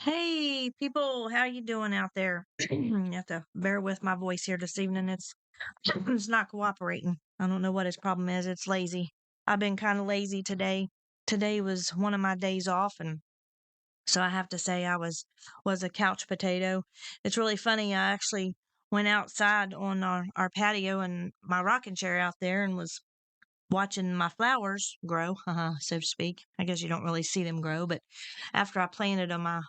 Hey, people, how you doing out there? You have to bear with my voice here this evening. It's not cooperating. I don't know what its problem is. It's lazy. I've been kind of lazy today. Today was one of my days off, and so I have to say I was a couch potato. It's really funny. I actually went outside on our patio and my rocking chair out there and was watching my flowers grow, so to speak. I guess you don't really see them grow, but after I planted them, I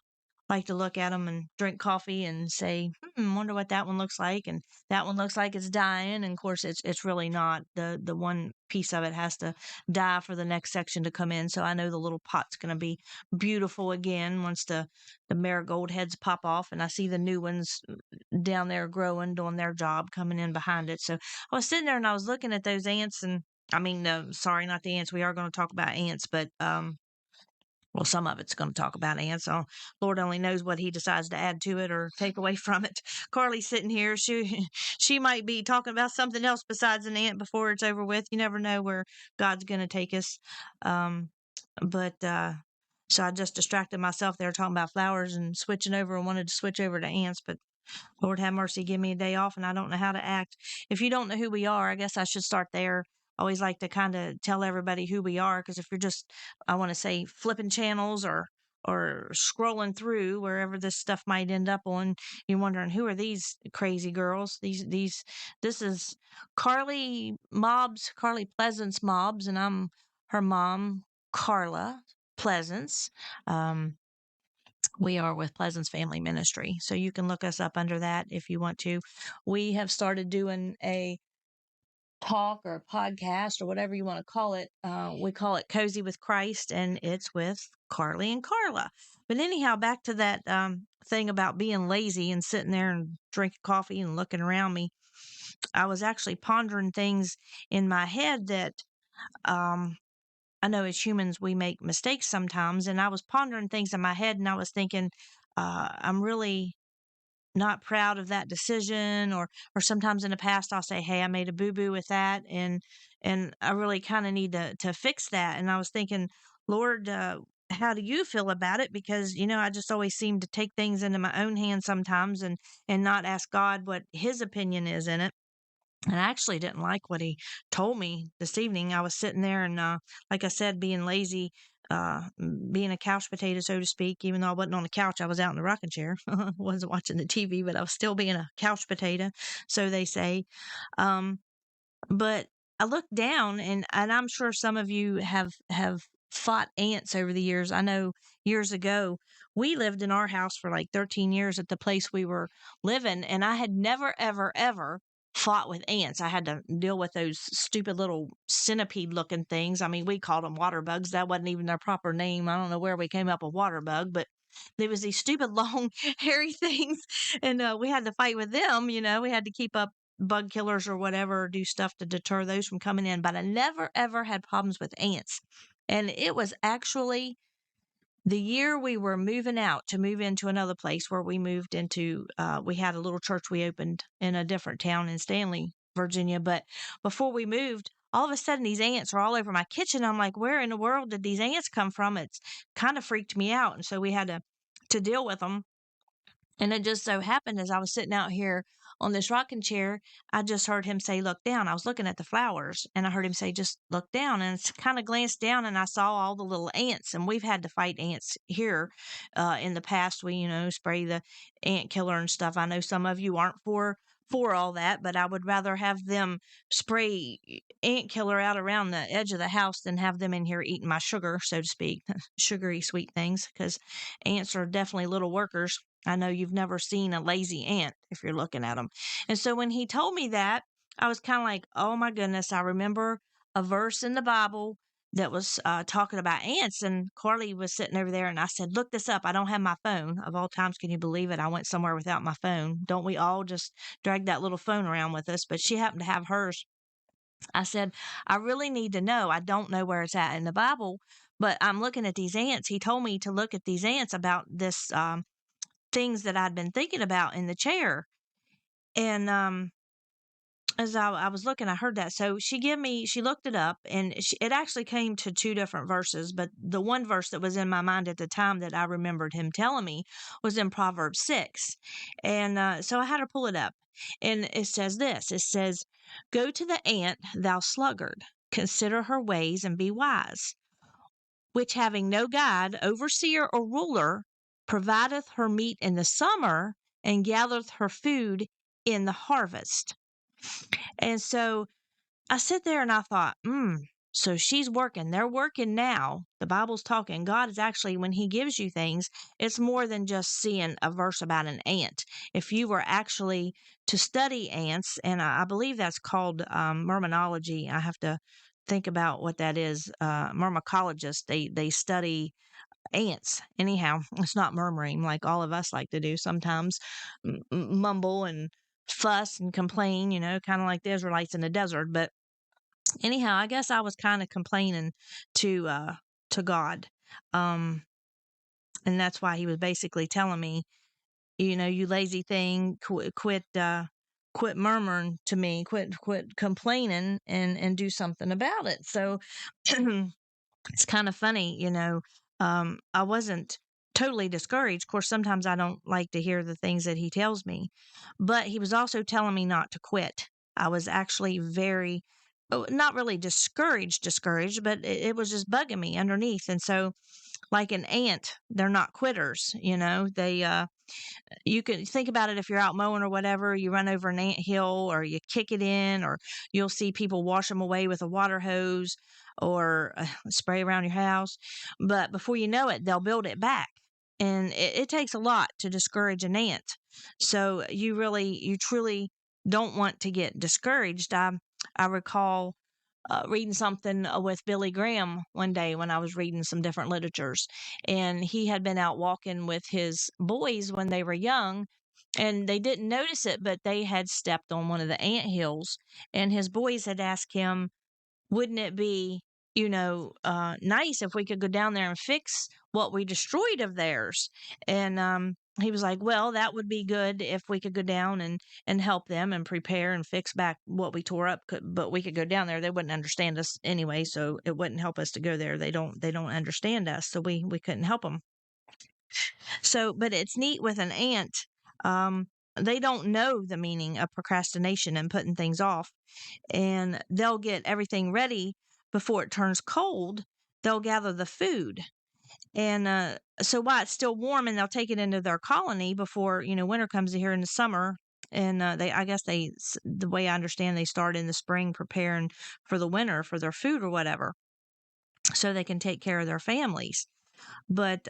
like to look at them and drink coffee and say, wonder what that one looks like. And that one looks like it's dying. And of course, it's really not. The one piece of it has to die for the next section to come in. So I know the little pot's going to be beautiful again once the marigold heads pop off, and I see the new ones down there growing, doing their job, coming in behind it. So I was sitting there and I was looking at those ants, and I mean, sorry, not the ants. We are going to talk about ants, but well, some of it's going to talk about ants. So Lord only knows what He decides to add to it or take away from it. Carly's sitting here. She might be talking about something else besides an ant before it's over with. You never know where God's going to take us. Um, but so I just distracted myself there talking about flowers and switching over and wanted to switch over to ants, but Lord have mercy, give me a day off, and I don't know how to act. If you don't know who we are, I guess I should start there. I always like to kind of tell everybody who we are, because if you're just, I want to say, flipping channels or scrolling through wherever this stuff might end up on, you're wondering who are these crazy girls? This is Carly Pleasance Mobs, and I'm her mom, Carla Pleasance. Um, we are with Pleasance Family Ministry. So you can look us up under that if you want to. We have started doing a talk or a podcast or whatever you want to call it. We call it Cozy with Christ, and it's with Carly and Carla. But anyhow, back to that thing about being lazy and sitting there and drinking coffee and looking around me. I was actually pondering things in my head that um, I know as humans we make mistakes sometimes, and I was pondering things in my head, and I was thinking, I'm really not proud of that decision, or sometimes in the past I'll say, hey, I made a boo boo with that, and I really kind of need to fix that. And I was thinking, Lord, how do you feel about it? Because I just always seem to take things into my own hands sometimes, and not ask God what His opinion is in it. And I actually didn't like what he told me this evening. I was sitting there and, like I said, being lazy, being a couch potato, so to speak. Even though I wasn't on the couch, I was out in the rocking chair. Wasn't watching the TV, but I was still being a couch potato, so they say. Um, but I looked down, and I'm sure some of you have fought ants over the years. I know years ago we lived in our house for like 13 years at the place we were living, and I had never ever ever fought with ants. I had to deal with those stupid little centipede looking things. I mean, we called them water bugs. That wasn't even their proper name. I don't know where we came up with water bug, but there was these stupid long hairy things, and we had to fight with them. We had to keep up bug killers or whatever, or do stuff to deter those from coming in. But I never ever had problems with ants. And it was actually the year we were moving out to move into another place where we moved into, we had a little church we opened in a different town in Stanley, Virginia. But before we moved, all of a sudden these ants are all over my kitchen. I'm like, where in the world did these ants come from? It's kind of freaked me out. And so we had to deal with them. And it just so happened as I was sitting out here on this rocking chair, I just heard him say, look down. I was looking at the flowers and I heard him say, just look down. And it's kind of glanced down and I saw all the little ants. And we've had to fight ants here in the past. We, spray the ant killer and stuff. I know some of you aren't for all that, but I would rather have them spray ant killer out around the edge of the house than have them in here eating my sugar, so to speak, sugary sweet things, because ants are definitely little workers. I know you've never seen a lazy ant if you're looking at them. And so when he told me that, I was kind of like, oh my goodness, I remember a verse in the Bible that was talking about ants. And Carly was sitting over there, and I said, look this up. I don't have my phone. Of all times, can you believe it? I went somewhere without my phone. Don't we all just drag that little phone around with us? But she happened to have hers. I said, I really need to know. I don't know where it's at in the Bible, but I'm looking at these ants. He told me to look at these ants about this things that I'd been thinking about in the chair. And as I was looking, I heard that. So she looked it up, and it actually came to two different verses. But the one verse that was in my mind at the time that I remembered him telling me was in Proverbs 6. And so I had to pull it up. And it says this, it says, "Go to the ant, thou sluggard, consider her ways and be wise, which having no guide, overseer, or ruler, provideth her meat in the summer and gathereth her food in the harvest." And so I sit there and I thought, so she's working. They're working now. The Bible's talking. God is actually, when He gives you things, it's more than just seeing a verse about an ant. If you were actually to study ants, and I believe that's called myrmenology, I have to think about what that is. Myrmecologists, they study ants. Anyhow, it's not murmuring like all of us like to do sometimes, mumble and fuss and complain, kind of like the Israelites in the desert. But anyhow, I guess I was kind of complaining to God. Um and that's why he was basically telling me, you lazy thing, quit murmuring to me, quit complaining and do something about it. So it's kind of funny, I wasn't totally discouraged. Of course, sometimes I don't like to hear the things that he tells me, but he was also telling me not to quit. I was actually very, not really discouraged, but it was just bugging me underneath. And so, like an ant, they're not quitters, you can think about it. If you're out mowing or whatever, you run over an ant hill or you kick it in, or you'll see people wash them away with a water hose or spray around your house. But before you know it, they'll build it back. And it takes a lot to discourage an ant. So you truly don't want to get discouraged. I recall reading something with Billy Graham one day when I was reading some different literatures. And he had been out walking with his boys when they were young, and they didn't notice it, but they had stepped on one of the ant hills. And his boys had asked him, wouldn't it be, nice if we could go down there and fix what we destroyed of theirs? And he was like, well, that would be good if we could go down and help them and prepare and fix back what we tore up. But we could go down there. They wouldn't understand us anyway, so it wouldn't help us to go there. They don't understand us, so we couldn't help them. So, but it's neat with an ant. Um, they don't know the meaning of procrastination and putting things off, and they'll get everything ready before it turns cold. They'll gather the food, and so while it's still warm, and they'll take it into their colony before winter comes here in the summer. And I guess the way I understand, they start in the spring preparing for the winter for their food or whatever, so they can take care of their families. But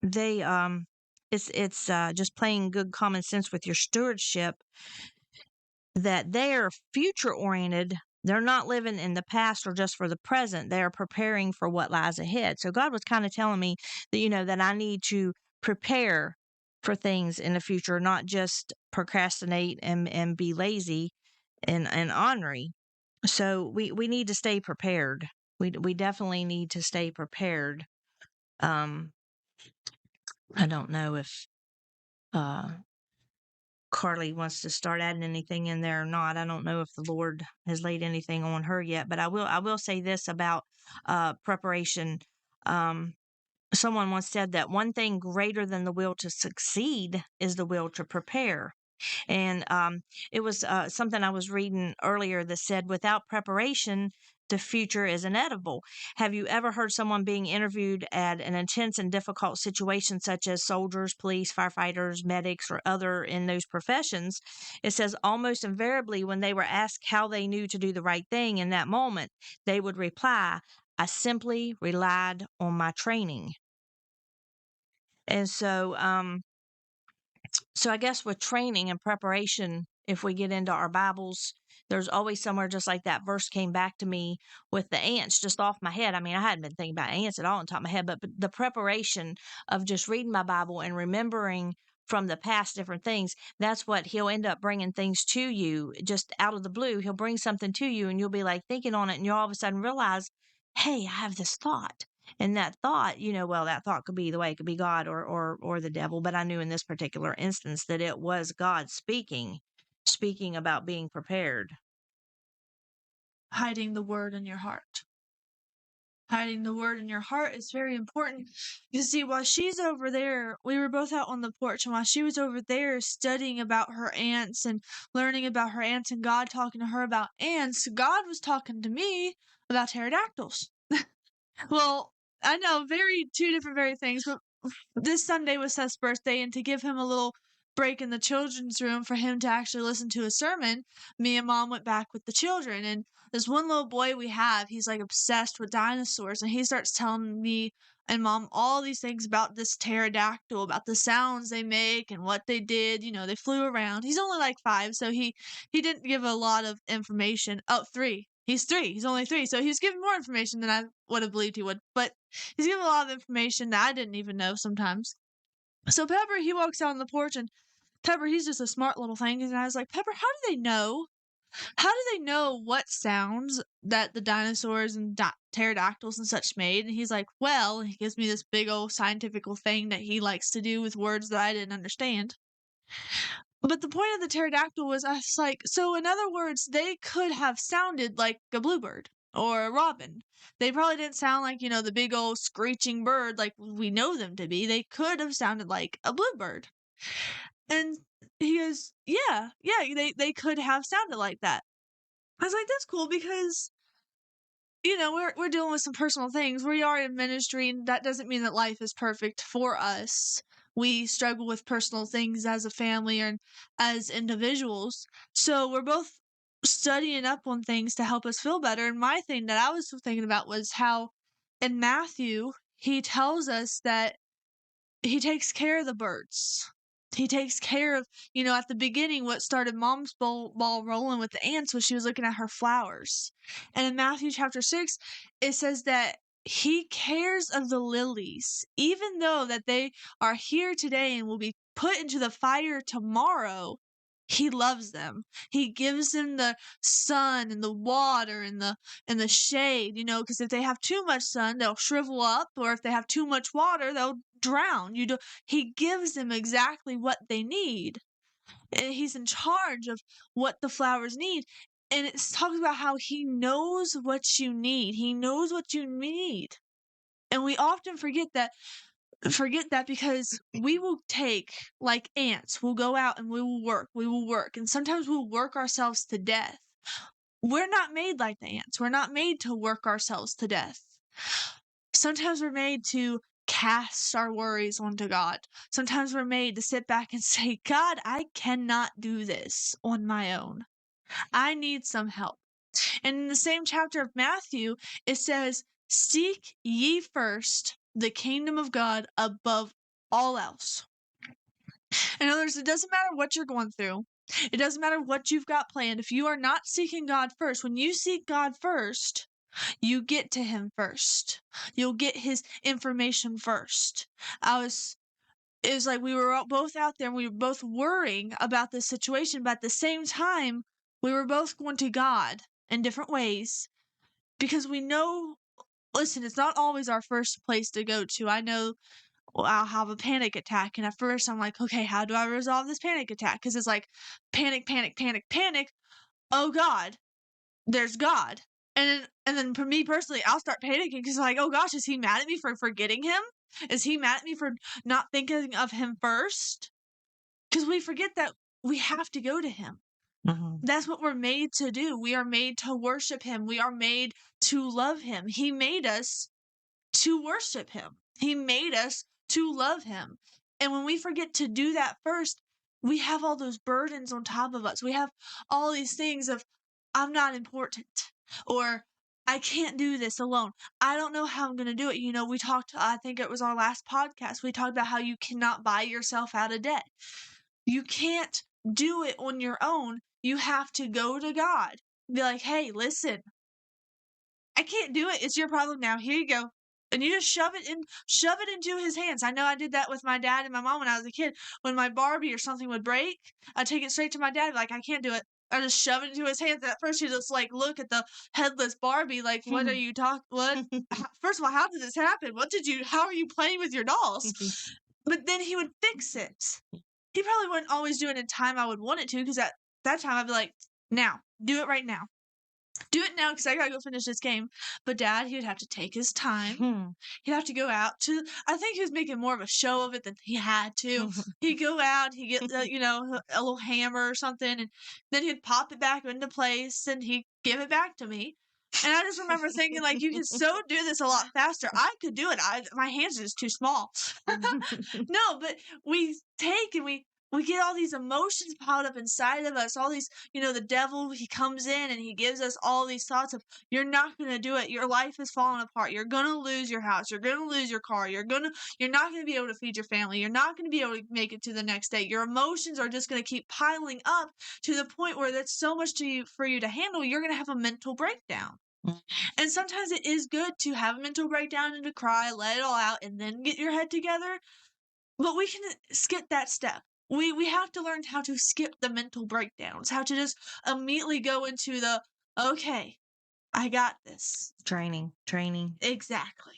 they it's just plain good common sense with your stewardship, that they're future oriented. They're not living in the past or just for the present. They are preparing for what lies ahead. So God was kind of telling me that, that I need to prepare for things in the future, not just procrastinate and be lazy and ornery. So we need to stay prepared. We definitely need to stay prepared. Um, I don't know if uh Carlie wants to start adding anything in there or not. I don't know if the Lord has laid anything on her yet, but I will say this about preparation. Um, Someone once said that one thing greater than the will to succeed is the will to prepare. And it was something I was reading earlier that said, without preparation, the future is inedible. Have you ever heard someone being interviewed at an intense and difficult situation, such as soldiers, police, firefighters, medics, or other in those professions? It says almost invariably, when they were asked how they knew to do the right thing in that moment, they would reply, I simply relied on my training. And so I guess with training and preparation, if we get into our Bibles, there's always somewhere, just like that verse came back to me with the ants just off my head. I mean, I hadn't been thinking about ants at all on top of my head, but the preparation of just reading my Bible and remembering from the past different things, that's what he'll end up bringing things to you just out of the blue. He'll bring something to you and you'll be like thinking on it, and you'll all of a sudden realize, hey, I have this thought. And that thought, well, that thought could be the way, it could be God or the devil, but I knew in this particular instance that it was God speaking. speaking about being prepared. Hiding the word in your heart. Hiding the word in your heart is very important. You see, while she's over there, we were both out on the porch, and while she was over there studying about her ants and learning about her ants and God talking to her about ants, God was talking to me about pterodactyls. Well, I know, two different very things, but this Sunday was Seth's birthday, and to give him a little break in the children's room for him to actually listen to a sermon, me and Mom went back with the children. And this one little boy we have, he's like obsessed with dinosaurs, and he starts telling me and Mom all these things about this pterodactyl, about the sounds they make and what they did. You know, they flew around. He's only like 5, so he didn't give a lot of information. Oh, 3. He's 3. He's only 3, so he's giving more information than I would have believed he would. But he's giving a lot of information that I didn't even know sometimes. So Pepper, he walks out on the porch, and Pepper, he's just a smart little thing. And I was like, Pepper, how do they know? How do they know what sounds that the dinosaurs and pterodactyls and such made? And he's like, well, he gives me this big old scientific thing that he likes to do with words that I didn't understand. But the point of the pterodactyl was, I was like, so in other words, they could have sounded like a bluebird or a robin. They probably didn't sound like, the big old screeching bird like we know them to be. They could have sounded like a bluebird. And he goes, yeah, they could have sounded like that. I was like, that's cool because, we're dealing with some personal things. We are in ministry, and that doesn't mean that life is perfect for us. We struggle with personal things as a family and as individuals. So we're both studying up on things to help us feel better. And my thing that I was thinking about was how in Matthew, he tells us that he takes care of the birds. He takes care of, at the beginning, what started Mom's ball rolling with the ants was she was looking at her flowers. And in Matthew chapter 6, it says that he cares of the lilies, even though that they are here today and will be put into the fire tomorrow. He loves them. He gives them the sun and the water and the shade, because if they have too much sun, they'll shrivel up, or if they have too much water, they'll drown. He gives them exactly what they need. And he's in charge of what the flowers need. And it talks about how he knows what you need. He knows what you need. And we often forget that because we will take, like ants, we'll go out and we will work, and sometimes we'll work ourselves to death. We're not made like the ants. We're not made to work ourselves to death. Sometimes we're made to cast our worries onto God. Sometimes we're made to sit back and say, God, I cannot do this on my own. I need some help. And in the same chapter of Matthew, it says, seek ye first the kingdom of God above all else. In other words, it doesn't matter what you're going through. It doesn't matter what you've got planned. If you are not seeking God first, when you seek God first, you get to him first. You'll get his information first. It was like we were both out there and we were both worrying about this situation, but at the same time, we were both going to God in different ways because we know, listen, it's not always our first place to go to. I know I'll have a panic attack, and at first I'm like, okay, how do I resolve this panic attack? Because it's like panic, panic, panic, panic. Oh God, there's God. And then for me personally, I'll start panicking because like, oh gosh, is he mad at me for forgetting him? Is he mad at me for not thinking of him first? Because we forget that we have to go to him. Mm-hmm. That's what we're made to do. We are made to worship him. We are made to love him. He made us to worship him. He made us to love him. And when we forget to do that first, we have all those burdens on top of us. We have all these things of, I'm not important, or I can't do this alone. I don't know how I'm going to do it. We talked, I think it was our last podcast, we talked about how you cannot buy yourself out of debt. You can't do it on your own. You have to go to God. Be like, hey, listen, I can't do it. It's your problem now. Here you go. And you just shove it into his hands. I know I did that with my dad and my mom when I was a kid. When my Barbie or something would break, I'd take it straight to my dad, like, I can't do it. I just shove it into his hands. At first, he just like look at the headless Barbie, like, what are you talking? What? First of all, how did this happen? How are you playing with your dolls? But then he would fix it. He probably wouldn't always do it in time I would want it to, because that time I'd be like, now, do it right now. Do it now because I gotta go finish this game. But Dad, he would have to take his time. He'd have to go out to. I think he was making more of a show of it than he had to. He'd go out, he'd get a little hammer or something, and then he'd pop it back into place, and he'd give it back to me. And I just remember thinking, like, you could so do this a lot faster. I could do it. My hands are just too small. No, but we take and we get all these emotions piled up inside of us, all these, the devil, he comes in and he gives us all these thoughts of, you're not going to do it. Your life is falling apart. You're going to lose your house. You're going to lose your car. You're not going to be able to feed your family. You're not going to be able to make it to the next day. Your emotions are just going to keep piling up to the point where that's so much for you to handle. You're going to have a mental breakdown. And sometimes it is good to have a mental breakdown and to cry, let it all out, and then get your head together. But we can skip that step. We have to learn how to skip the mental breakdowns, how to just immediately go into the, okay, I got this. Training. Exactly.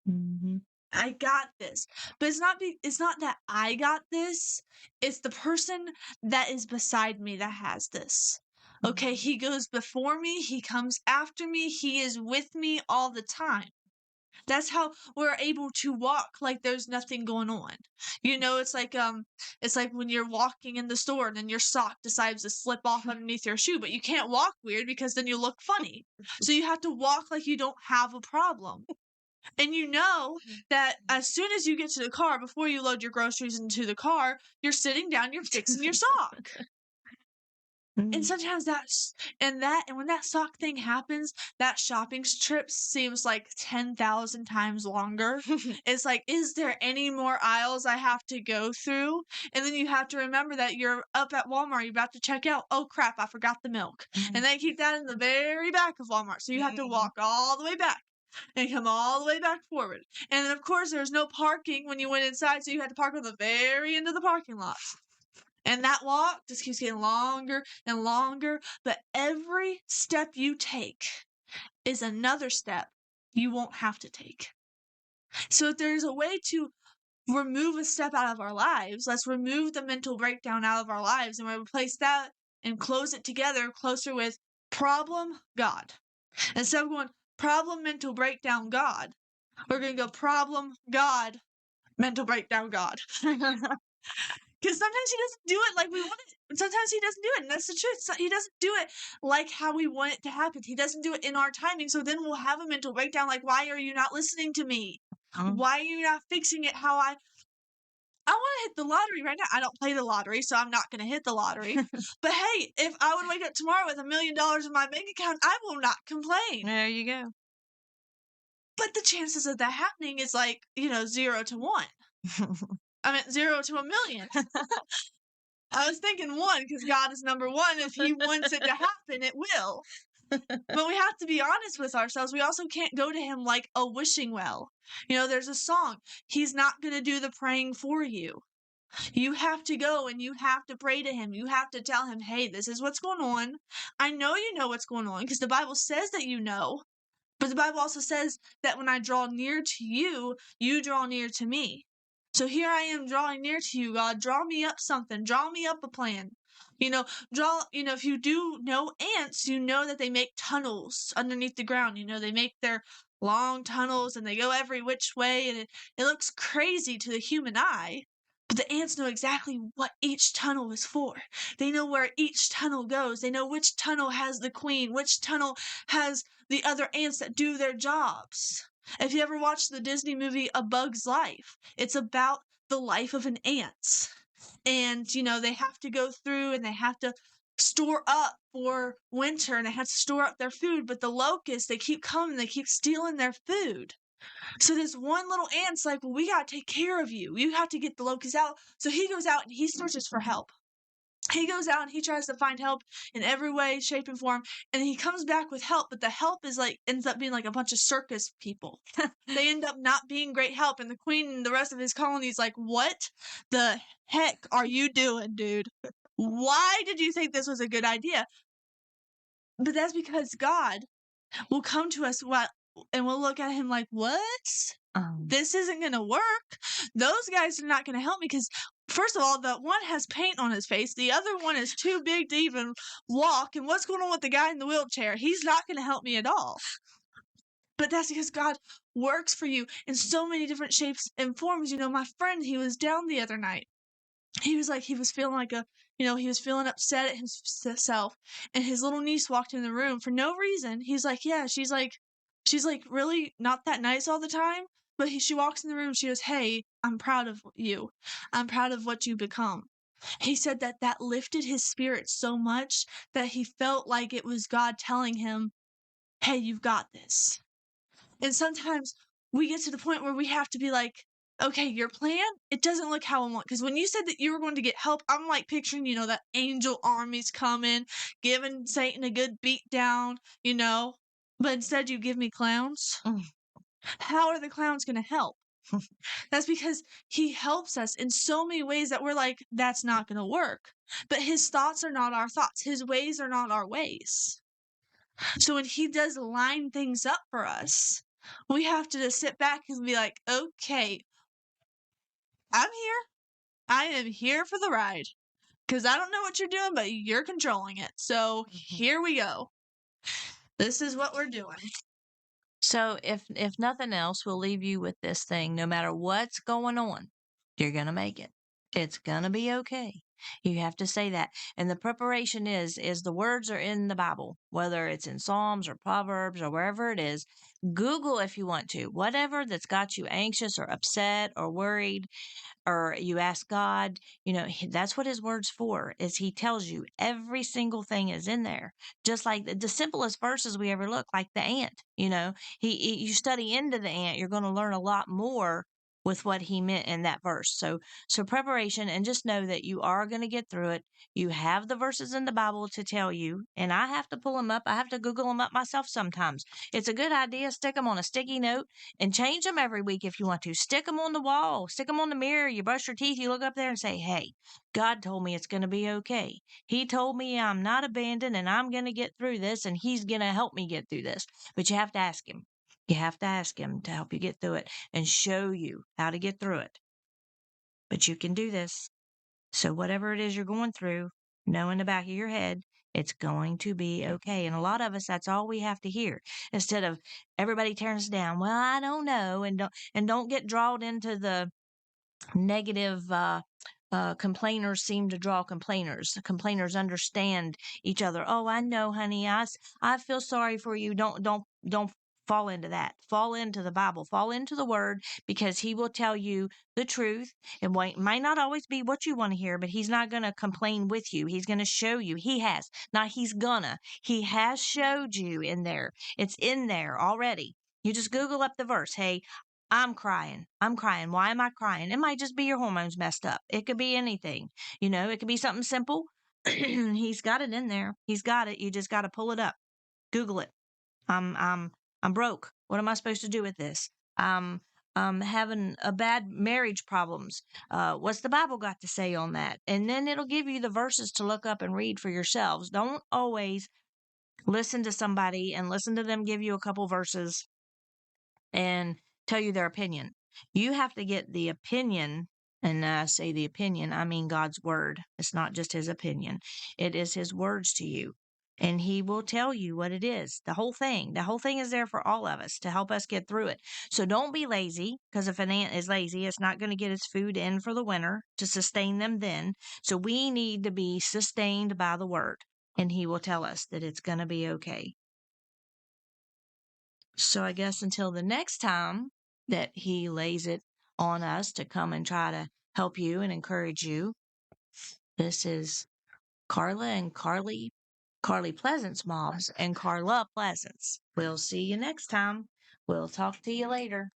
Mm-hmm. I got this. But it's not that I got this. It's the person that is beside me that has this. Okay, he goes before me, he comes after me, he is with me all the time. That's how we're able to walk like there's nothing going on. It's like when you're walking in the store and then your sock decides to slip off underneath your shoe, but you can't walk weird because then you look funny. So you have to walk like you don't have a problem. And you know that as soon as you get to the car, before you load your groceries into the car, you're sitting down, you're fixing your sock. And sometimes and when that sock thing happens, that shopping trip seems like 10,000 times longer. It's like, is there any more aisles I have to go through? And then you have to remember that you're up at Walmart, you're about to check out. Oh crap, I forgot the milk. And they keep that in the very back of Walmart. So you have to walk all the way back and come all the way back forward. And then of course there's no parking when you went inside, so you had to park on the very end of the parking lot. And that walk just keeps getting longer and longer. But every step you take is another step you won't have to take. So if there's a way to remove a step out of our lives, let's remove the mental breakdown out of our lives and replace that and close it together closer with problem, God. Instead of going problem, mental breakdown, God, we're going to go problem, God, mental breakdown, God. Because sometimes he doesn't do it like we want it. Sometimes he doesn't do it, and that's the truth. He doesn't do it like how we want it to happen. He doesn't do it in our timing, so then we'll have a mental breakdown like, why are you not listening to me? Why are you not fixing it how I want to hit the lottery right now. I don't play the lottery, so I'm not going to hit the lottery. But hey, if I would wake up tomorrow with $1 million in my bank account, I will not complain. There you go. But the chances of that happening is 0 to 1. I meant 0 to 1,000,000. I was thinking 1 because God is number 1. If he wants it to happen, it will. But we have to be honest with ourselves. We also can't go to him like a wishing well. There's a song. He's not going to do the praying for you. You have to go and you have to pray to him. You have to tell him, hey, this is what's going on. I know you know what's going on because the Bible says that you know. But the Bible also says that when I draw near to you, you draw near to me. So here I am drawing near to you, God. Draw me up something. Draw me up a plan. If you do know ants, you know that they make tunnels underneath the ground. They make their long tunnels and they go every which way, and it looks crazy to the human eye. But the ants know exactly what each tunnel is for. They know where each tunnel goes. They know which tunnel has the queen, which tunnel has the other ants that do their jobs. If you ever watched the Disney movie A Bug's Life, it's about the life of an ant. And, they have to go through and they have to store up for winter and they have to store up their food. But the locusts, they keep coming, they keep stealing their food. So this one little ant's like, well, we got to take care of you. You have to get the locusts out. So he goes out and he searches for help. He goes out and he tries to find help in every way, shape, and form. And he comes back with help, but the help ends up being like a bunch of circus people. They end up not being great help. And the queen and the rest of his colony is like, what the heck are you doing, dude? Why did you think this was a good idea? But that's because God will come to us and we'll look at him like, what? This isn't going to work. Those guys are not going to help me because First of all, the one has paint on his face. The other one is too big to even walk. And what's going on with the guy in the wheelchair? He's not going to help me at all. But that's because God works for you in so many different shapes and forms. My friend, he was down the other night. He was feeling he was feeling upset at himself. And his little niece walked in the room for no reason. He's like, yeah, she's like really not that nice all the time. But she walks in the room. She goes, hey, I'm proud of you. I'm proud of what you become. He said that lifted his spirit so much that he felt like it was God telling him, hey, you've got this. And sometimes we get to the point where we have to be like, okay, your plan, it doesn't look how I want. Because when you said that you were going to get help, I'm like picturing, that angel armies coming, giving Satan a good beat down, but instead you give me clowns. Mm. How are the clowns going to help? That's because he helps us in so many ways that we're like, that's not going to work. But his thoughts are not our thoughts. His ways are not our ways. So when he does line things up for us, we have to just sit back and be like, okay, I'm here. I am here for the ride. Because I don't know what you're doing, but you're controlling it. So here we go. This is what we're doing. So if nothing else, we'll leave you with this thing. No matter what's going on, you're gonna make it. It's gonna be okay. You have to say that. And the preparation is the words are in the Bible, whether it's in Psalms or Proverbs or wherever it is. Google if you want to. Whatever that's got you anxious or upset or worried, or you ask God, that's what his word's for, is he tells you every single thing is in there. Just like the simplest verses we ever look, like the ant, you study into the ant, you're going to learn a lot more with what he meant in that verse. So preparation, and just know that you are going to get through it. You have the verses in the Bible to tell you, and I have to pull them up. I have to Google them up myself sometimes. It's a good idea. Stick them on a sticky note and change them every week if you want to. Stick them on the wall, stick them on the mirror. You brush your teeth, you look up there and say, hey, God told me it's going to be okay. He told me I'm not abandoned and I'm going to get through this, and he's going to help me get through this. But you have to ask him. You have to ask him to help you get through it and show you how to get through it. But you can do this. So whatever it is you're going through, know in the back of your head, it's going to be okay. And a lot of us, that's all we have to hear. Instead of everybody tearing us down. Well, I don't know. And don't get drawn into the negative complainers seem to draw complainers. Complainers understand each other. Oh, I know, honey. I feel sorry for you. Don't fall into that. Fall into the Bible. Fall into the Word, because He will tell you the truth. It might not always be what you want to hear, but He's not going to complain with you. He's going to show you. He has. Not He's gonna. He has showed you in there. It's in there already. You just Google up the verse. Hey, I'm crying. I'm crying. Why am I crying? It might just be your hormones messed up. It could be anything. It could be something simple. He's got it in there. He's got it. You just got to pull it up. Google it. I'm broke. What am I supposed to do with this? I'm having a bad marriage problems. What's the Bible got to say on that? And then it'll give you the verses to look up and read for yourselves. Don't always listen to somebody and listen to them give you a couple verses and tell you their opinion. You have to get the opinion, and I say the opinion, I mean God's word. It's not just his opinion, it is his words to you. And he will tell you what it is. The whole thing. The whole thing is there for all of us to help us get through it. So don't be lazy, because if an ant is lazy, it's not going to get its food in for the winter to sustain them then. So we need to be sustained by the word. And he will tell us that it's going to be okay. So I guess until the next time that he lays it on us to come and try to help you and encourage you, this is Carla and Carlie, Carlie Pleasance moms, and Carla Pleasance. We'll see you next time. We'll talk to you later.